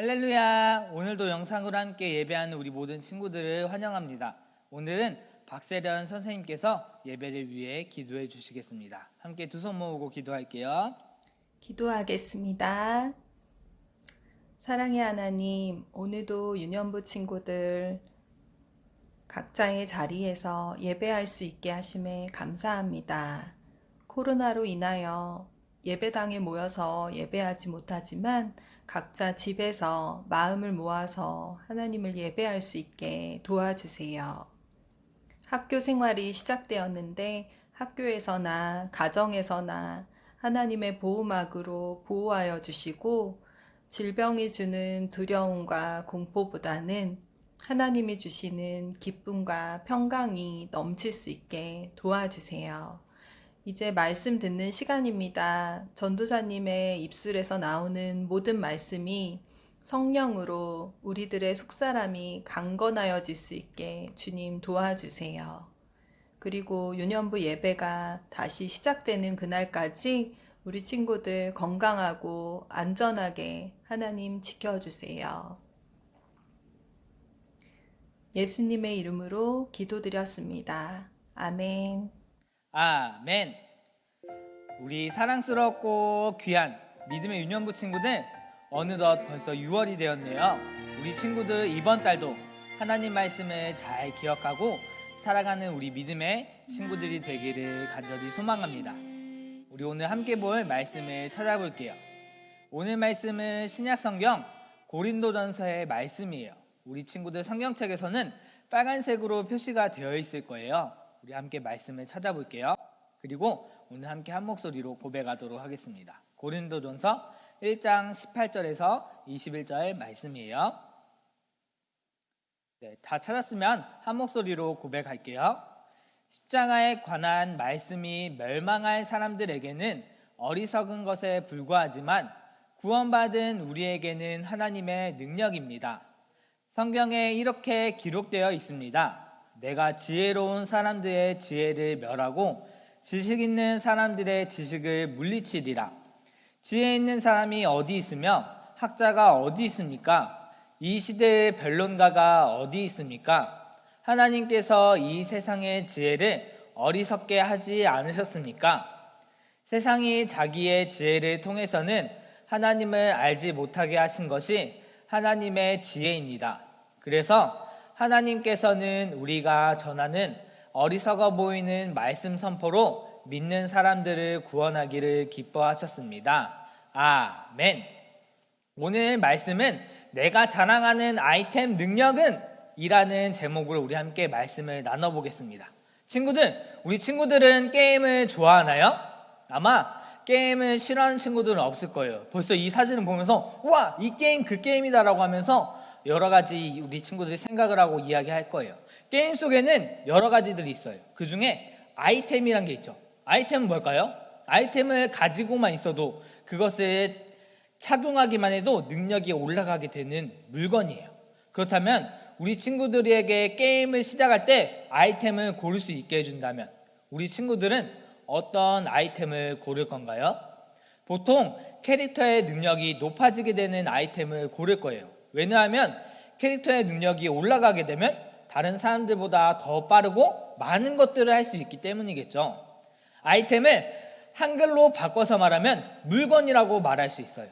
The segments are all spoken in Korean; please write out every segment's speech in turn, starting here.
할렐루야! 오늘도 영상으로 함께 예배하는 우리 모든 친구들을 환영합니다. 오늘은 박세련 선생님께서 예배를 위해 기도해 주시겠습니다. 함께 두 손 모으고 기도할게요. 기도하겠습니다. 사랑의 하나님, 오늘도 유년부 친구들 각자의 자리에서 예배할 수 있게 하심에 감사합니다. 코로나로 인하여 예배당에 모여서 예배하지 못하지만 각자 집에서 마음을 모아서 하나님을 예배할 수 있게 도와주세요. 학교 생활이 시작되었는데 학교에서나 가정에서나 하나님의 보호막으로 보호하여 주시고 질병이 주는 두려움과 공포보다는 하나님이 주시는 기쁨과 평강이 넘칠 수 있게 도와주세요. 이제 말씀 듣는 시간입니다. 전도사님의 입술에서 나오는 모든 말씀이 성령으로 우리들의 속사람이 강건하여질 수 있게 주님 도와주세요. 그리고 유년부 예배가 다시 시작되는 그날까지 우리 친구들 건강하고 안전하게 하나님 지켜주세요. 예수님의 이름으로 기도드렸습니다. 아멘. 아멘. 우리 사랑스럽고 귀한 믿음의 유년부 친구들, 어느덧 벌써 6월이 되었네요. 우리 친구들 이번 달도 하나님 말씀을 잘 기억하고 살아가는 우리 믿음의 친구들이 되기를 간절히 소망합니다. 우리 오늘 함께 볼 말씀을 찾아볼게요. 오늘 말씀은 신약성경 고린도전서의 말씀이에요. 우리 친구들 성경책에서는 빨간색으로 표시가 되어 있을 거예요. 우리 함께 말씀을 찾아볼게요. 그리고 오늘 함께 한 목소리로 고백하도록 하겠습니다. 고린도전서 1장 18절에서 21절 말씀이에요. 네, 다 찾았으면 한 목소리로 고백할게요. 십자가에 관한 말씀이 멸망할 사람들에게는 어리석은 것에 불과하지만 구원받은 우리에게는 하나님의 능력입니다. 성경에 이렇게 기록되어 있습니다. 내가 지혜로운 사람들의 지혜를 멸하고 지식 있는 사람들의 지식을 물리치리라. 지혜 있는 사람이 어디 있으며 학자가 어디 있습니까? 이 시대의 변론가가 어디 있습니까? 하나님께서 이 세상의 지혜를 어리석게 하지 않으셨습니까? 세상이 자기의 지혜를 통해서는 하나님을 알지 못하게 하신 것이 하나님의 지혜입니다. 그래서 하나님께서는 우리가 전하는 어리석어 보이는 말씀 선포로 믿는 사람들을 구원하기를 기뻐하셨습니다. 아멘. 오늘 말씀은 내가 자랑하는 아이템 능력은 이라는 제목으로 우리 함께 말씀을 나눠보겠습니다. 친구들, 우리 친구들은 게임을 좋아하나요? 아마 게임을 싫어하는 친구들은 없을 거예요. 벌써 이 사진을 보면서 우와, 이 게임 그 게임이다 라고 하면서 여러 가지 우리 친구들이 생각을 하고 이야기할 거예요. 게임 속에는 여러 가지들이 있어요. 그 중에 아이템이란 게 있죠. 아이템은 뭘까요? 아이템을 가지고만 있어도 그것을 착용하기만 해도 능력이 올라가게 되는 물건이에요. 그렇다면 우리 친구들에게 게임을 시작할 때 아이템을 고를 수 있게 해준다면 우리 친구들은 어떤 아이템을 고를 건가요? 보통 캐릭터의 능력이 높아지게 되는 아이템을 고를 거예요. 왜냐하면 캐릭터의 능력이 올라가게 되면 다른 사람들보다 더 빠르고 많은 것들을 할 수 있기 때문이겠죠. 아이템을 한글로 바꿔서 말하면 물건이라고 말할 수 있어요.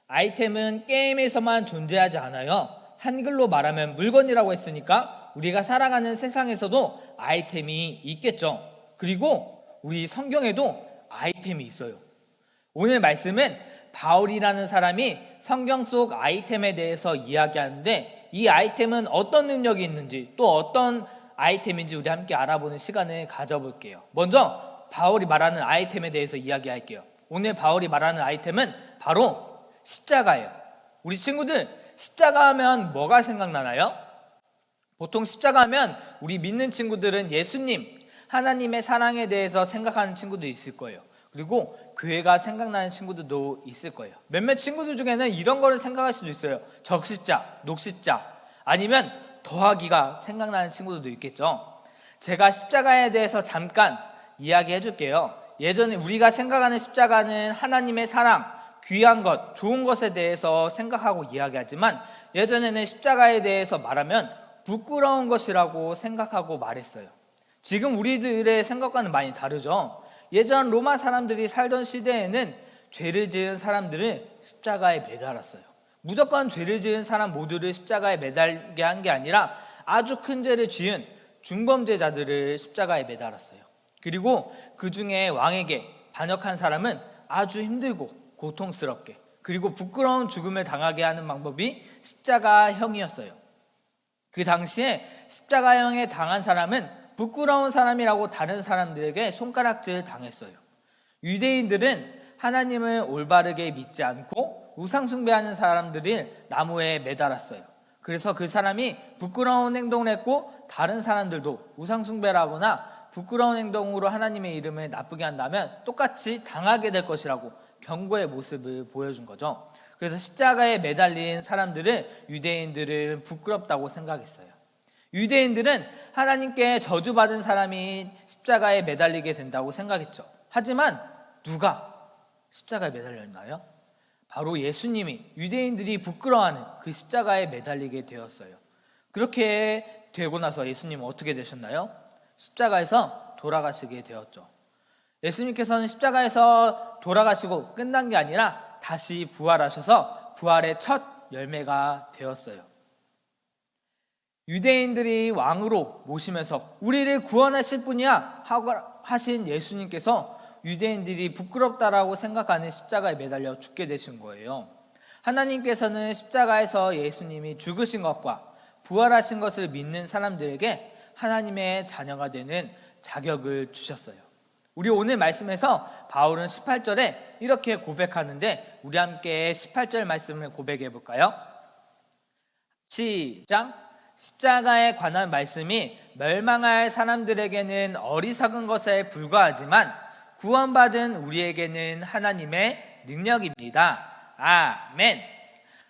아이템은 게임에서만 존재하지 않아요. 한글로 말하면 물건이라고 했으니까 우리가 살아가는 세상에서도 아이템이 있겠죠. 그리고 우리 성경에도 아이템이 있어요. 오늘 말씀은 바울이라는 사람이 성경 속 아이템에 대해서 이야기하는데 이 아이템은 어떤 능력이 있는지 또 어떤 아이템인지 우리 함께 알아보는 시간을 가져볼게요. 먼저 바울이 말하는 아이템에 대해서 이야기할게요. 오늘 바울이 말하는 아이템은 바로 십자가예요. 우리 친구들, 십자가 하면 뭐가 생각나나요? 보통 십자가 하면 우리 믿는 친구들은 예수님, 하나님의 사랑에 대해서 생각하는 친구도 있을 거예요. 그리고 교회가 생각나는 친구들도 있을 거예요. 몇몇 친구들 중에는 이런 거를 생각할 수도 있어요. 적십자, 녹십자, 아니면 더하기가 생각나는 친구들도 있겠죠. 제가 십자가에 대해서 잠깐 이야기해 줄게요. 예전에 우리가 생각하는 십자가는 하나님의 사랑, 귀한 것, 좋은 것에 대해서 생각하고 이야기하지만 예전에는 십자가에 대해서 말하면 부끄러운 것이라고 생각하고 말했어요. 지금 우리들의 생각과는 많이 다르죠. 예전 로마 사람들이 살던 시대에는 죄를 지은 사람들을 십자가에 매달았어요. 무조건 죄를 지은 사람 모두를 십자가에 매달게 한 게 아니라 아주 큰 죄를 지은 중범죄자들을 십자가에 매달았어요. 그리고 그 중에 왕에게 반역한 사람은 아주 힘들고 고통스럽게 그리고 부끄러운 죽음을 당하게 하는 방법이 십자가형이었어요. 그 당시에 십자가형에 당한 사람은 부끄러운 사람이라고 다른 사람들에게 손가락질 당했어요. 유대인들은 하나님을 올바르게 믿지 않고 우상 숭배하는 사람들을 나무에 매달았어요. 그래서 그 사람이 부끄러운 행동을 했고 다른 사람들도 우상 숭배를 하거나 부끄러운 행동으로 하나님의 이름을 나쁘게 한다면 똑같이 당하게 될 것이라고 경고의 모습을 보여준 거죠. 그래서 십자가에 매달린 사람들을 유대인들은 부끄럽다고 생각했어요. 유대인들은 하나님께 저주받은 사람이 십자가에 매달리게 된다고 생각했죠. 하지만 누가 십자가에 매달렸나요? 바로 예수님이 유대인들이 부끄러워하는 그 십자가에 매달리게 되었어요. 그렇게 되고 나서 예수님은 어떻게 되셨나요? 십자가에서 돌아가시게 되었죠. 예수님께서는 십자가에서 돌아가시고 끝난 게 아니라 다시 부활하셔서 부활의 첫 열매가 되었어요. 유대인들이 왕으로 모시면서 우리를 구원하실 분이야 하고 하신 예수님께서 유대인들이 부끄럽다라고 생각하는 십자가에 매달려 죽게 되신 거예요. 하나님께서는 십자가에서 예수님이 죽으신 것과 부활하신 것을 믿는 사람들에게 하나님의 자녀가 되는 자격을 주셨어요. 우리 오늘 말씀에서 바울은 18절에 이렇게 고백하는데 우리 함께 18절 말씀을 고백해 볼까요? 시작! 십자가에 관한 말씀이 멸망할 사람들에게는 어리석은 것에 불과하지만 구원받은 우리에게는 하나님의 능력입니다. 아멘.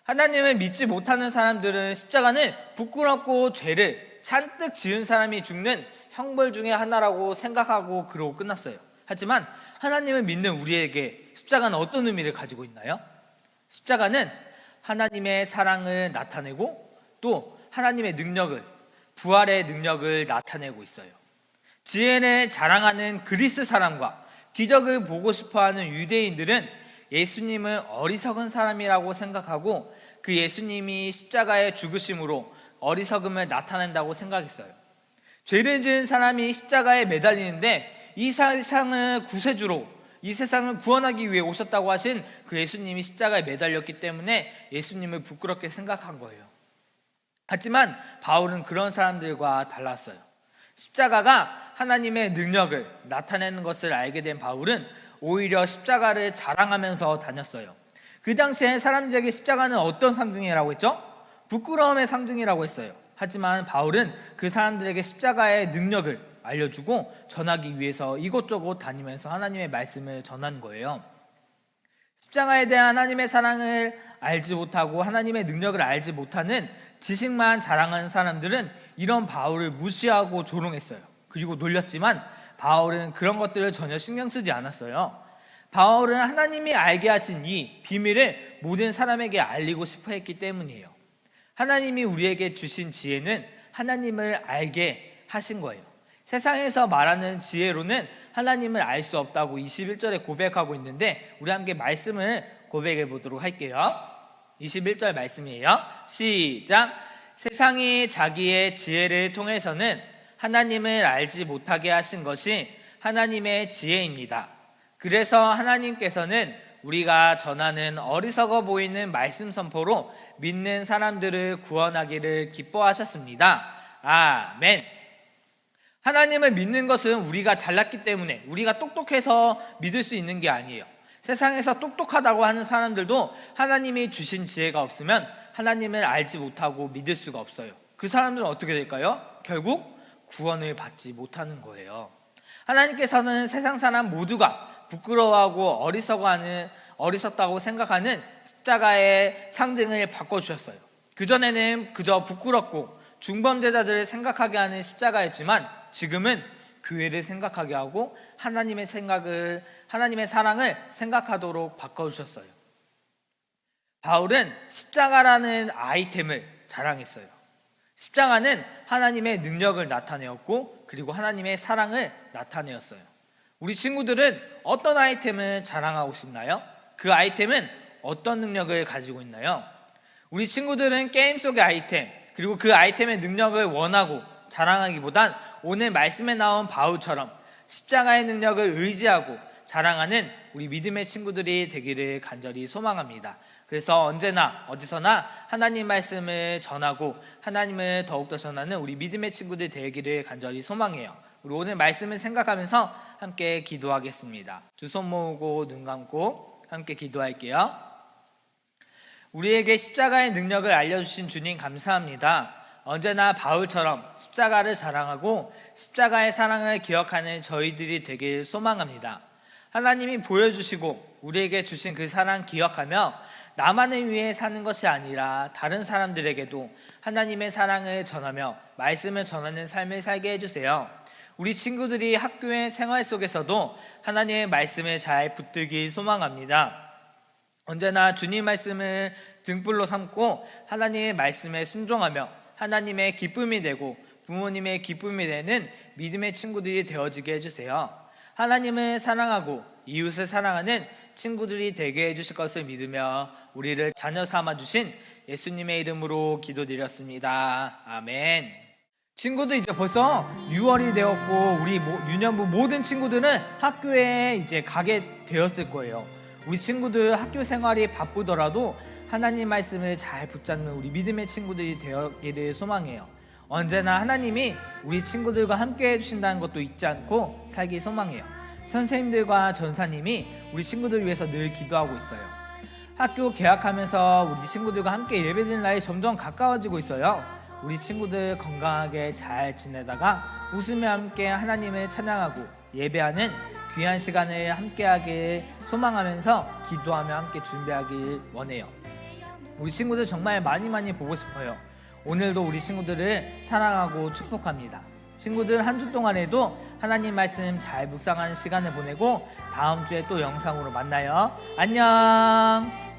하나님을 믿지 못하는 사람들은 십자가는 부끄럽고 죄를 잔뜩 지은 사람이 죽는 형벌 중에 하나라고 생각하고 그러고 끝났어요. 하지만 하나님을 믿는 우리에게 십자가는 어떤 의미를 가지고 있나요? 십자가는 하나님의 사랑을 나타내고 또 하나님의 능력을, 부활의 능력을 나타내고 있어요. 지혜를 자랑하는 그리스 사람과 기적을 보고 싶어하는 유대인들은 예수님을 어리석은 사람이라고 생각하고 그 예수님이 십자가에 죽으심으로 어리석음을 나타낸다고 생각했어요. 죄를 지은 사람이 십자가에 매달리는데 이 세상을 구세주로, 이 세상을 구원하기 위해 오셨다고 하신 그 예수님이 십자가에 매달렸기 때문에 예수님을 부끄럽게 생각한 거예요. 하지만 바울은 그런 사람들과 달랐어요. 십자가가 하나님의 능력을 나타내는 것을 알게 된 바울은 오히려 십자가를 자랑하면서 다녔어요. 그 당시에 사람들에게 십자가는 어떤 상징이라고 했죠? 부끄러움의 상징이라고 했어요. 하지만 바울은 그 사람들에게 십자가의 능력을 알려주고 전하기 위해서 이곳저곳 다니면서 하나님의 말씀을 전한 거예요. 십자가에 대한 하나님의 사랑을 알지 못하고 하나님의 능력을 알지 못하는 지식만 자랑하는 사람들은 이런 바울을 무시하고 조롱했어요. 그리고 놀렸지만 바울은 그런 것들을 전혀 신경 쓰지 않았어요. 바울은 하나님이 알게 하신 이 비밀을 모든 사람에게 알리고 싶어 했기 때문이에요. 하나님이 우리에게 주신 지혜는 하나님을 알게 하신 거예요. 세상에서 말하는 지혜로는 하나님을 알 수 없다고 21절에 고백하고 있는데 우리 함께 말씀을 고백해 보도록 할게요. 21절 말씀이에요. 시작! 세상이 자기의 지혜를 통해서는 하나님을 알지 못하게 하신 것이 하나님의 지혜입니다. 그래서 하나님께서는 우리가 전하는 어리석어 보이는 말씀 선포로 믿는 사람들을 구원하기를 기뻐하셨습니다. 아멘. 하나님을 믿는 것은 우리가 잘났기 때문에 우리가 똑똑해서 믿을 수 있는 게 아니에요. 세상에서 똑똑하다고 하는 사람들도 하나님이 주신 지혜가 없으면 하나님을 알지 못하고 믿을 수가 없어요. 그 사람들은 어떻게 될까요? 결국 구원을 받지 못하는 거예요. 하나님께서는 세상 사람 모두가 부끄러워하고 어리석다고 생각하는 십자가의 상징을 바꿔주셨어요. 그전에는 그저 부끄럽고 중범죄자들을 생각하게 하는 십자가였지만 지금은 교회를 생각하게 하고 하나님의 사랑을 생각하도록 바꿔주셨어요. 바울은 십자가라는 아이템을 자랑했어요. 십자가는 하나님의 능력을 나타내었고 그리고 하나님의 사랑을 나타내었어요. 우리 친구들은 어떤 아이템을 자랑하고 싶나요? 그 아이템은 어떤 능력을 가지고 있나요? 우리 친구들은 게임 속의 아이템 그리고 그 아이템의 능력을 원하고 자랑하기보단 오늘 말씀에 나온 바울처럼 십자가의 능력을 의지하고 자랑하는 우리 믿음의 친구들이 되기를 간절히 소망합니다. 그래서 언제나 어디서나 하나님 말씀을 전하고 하나님을 더욱더 전하는 우리 믿음의 친구들 되기를 간절히 소망해요. 우리 오늘 말씀을 생각하면서 함께 기도하겠습니다. 두 손 모으고 눈 감고 함께 기도할게요. 우리에게 십자가의 능력을 알려주신 주님 감사합니다. 언제나 바울처럼 십자가를 자랑하고 십자가의 사랑을 기억하는 저희들이 되길 소망합니다. 하나님이 보여주시고 우리에게 주신 그 사랑 기억하며 나만을 위해 사는 것이 아니라 다른 사람들에게도 하나님의 사랑을 전하며 말씀을 전하는 삶을 살게 해주세요. 우리 친구들이 학교의 생활 속에서도 하나님의 말씀을 잘 붙들기 소망합니다. 언제나 주님 말씀을 등불로 삼고 하나님의 말씀에 순종하며 하나님의 기쁨이 되고 부모님의 기쁨이 되는 믿음의 친구들이 되어지게 해주세요. 하나님을 사랑하고 이웃을 사랑하는 친구들이 되게 해주실 것을 믿으며 우리를 자녀 삼아주신 예수님의 이름으로 기도드렸습니다. 아멘. 친구들 이제 벌써 6월이 되었고 우리 유년부 모든 친구들은 학교에 이제 가게 되었을 거예요. 우리 친구들 학교 생활이 바쁘더라도 하나님 말씀을 잘 붙잡는 우리 믿음의 친구들이 되기를 소망해요. 언제나 하나님이 우리 친구들과 함께 해주신다는 것도 잊지 않고 살기 소망해요. 선생님들과 전사님이 우리 친구들 위해서 늘 기도하고 있어요. 학교 개학하면서 우리 친구들과 함께 예배드리는 날이 점점 가까워지고 있어요. 우리 친구들 건강하게 잘 지내다가 웃으며 함께 하나님을 찬양하고 예배하는 귀한 시간을 함께하길 소망하면서 기도하며 함께 준비하길 원해요. 우리 친구들 정말 많이 보고 싶어요. 오늘도 우리 친구들을 사랑하고 축복합니다. 친구들 한 주 동안에도 하나님 말씀 잘 묵상하는 시간을 보내고 다음 주에 또 영상으로 만나요. 안녕.